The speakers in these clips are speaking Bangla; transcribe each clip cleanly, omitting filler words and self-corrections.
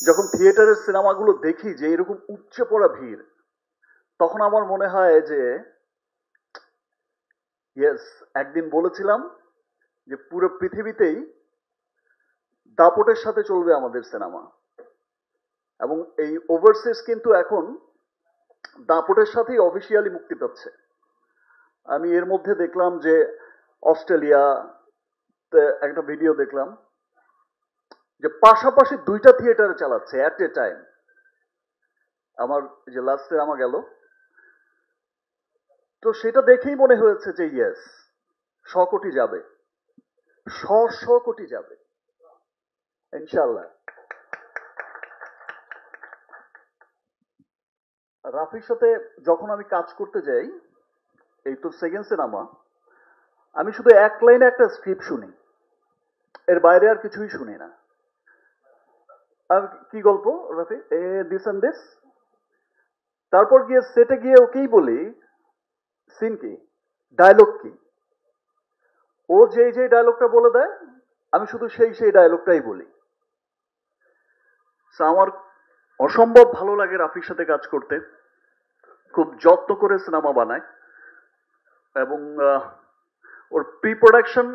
যখন থিয়েটারের সিনেমাগুলো দেখি যে এরকম উপচে পড়া ভিড়, তখন আমার মনে হয় যে ইয়েস, একদিন বলেছিলাম যে পুরো পৃথিবীতেই দাপটের সাথে চলবে আমাদের সিনেমা, এবং এই ওভারসিজ কিন্তু এখন দাপটের সাথেই অফিসিয়ালি মুক্তি পাচ্ছে। আমি এর মধ্যে দেখলাম যে অস্ট্রেলিয়া একটা ভিডিও দেখলাম যে পাশাপাশি দুইটা থিয়েটারে চালাচ্ছে অ্যাট এ টাইম। আমার যে লাস্ট সিনেমা গেল, তো সেটা দেখেই মনে হয়েছে যে ইয়েস, 100 কোটি যাবে, 100 কোটি যাবে ইনশাল্লাহ। রাফির সাথে যখন আমি কাজ করতে যাই, এই তো সেকেন্ড সিনেমা, আমি শুধু এক লাইনে একটা স্ক্রিপ্ট শুনি, এর বাইরে আর কিছুই শুনি না। আর কি গল্প রাফি, দিস এন্ড দিস, তারপর গিয়ে সেটে গিয়ে ওকেই বলি সিন কি, ডায়লগ কি, ও যেই যেই ডায়লগটা বলে দেয় আমি শুধু সেই ডায়লগটাই বলি। আমার অসম্ভব ভালো লাগে রাফির সাথে কাজ করতে, খুব যত্ন করে সিনেমা বানায়, এবং ওর প্রি প্রোডাকশন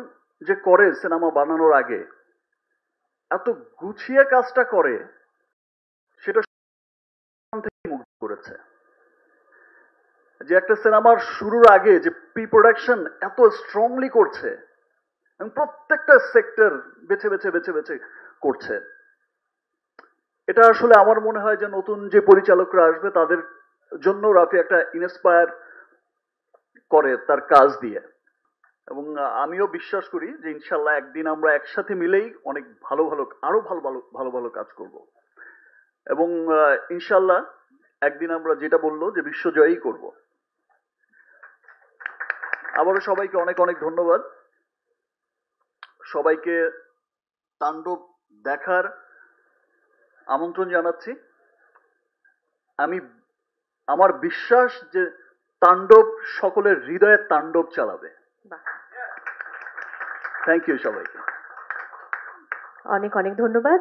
যে করে সিনেমা বানানোর আগে এত গুছিয়ে কাজটা করে, সেটা থেকে মুগ্ধ করেছে। যে একটা সিনেমার শুরুর আগে যে প্রি প্রোডাকশন এত স্ট্রংলি করছে এবং প্রত্যেকটা সেক্টর বেছে বেছে বেছে বেছে করছে, এটা আসলে আমার মনে হয় যে নতুন যে পরিচালকরা আসবে তাদের জন্য রাফি একটা ইন্সপায়ার করে তার কাজ দিয়ে। এবং আমিও বিশ্বাস করি যে ইনশাল্লাহ একদিন আমরা একসাথে মিলেই অনেক ভালো ভালো আরো ভালো ভালো ভালো ভালো কাজ করব, এবং ইনশাল্লাহ একদিন আমরা যেটা বললো যে বিশ্বজয়ী করব। আবারও সবাইকে অনেক অনেক ধন্যবাদ। সবাইকে তাণ্ডব দেখার আমন্ত্রণ জানাচ্ছি। আমার বিশ্বাস যে তাণ্ডব সকলের হৃদয়ে তাণ্ডব চালাবে। থ্যাংক ইউ সবাইকে। অনেক অনেক ধন্যবাদ।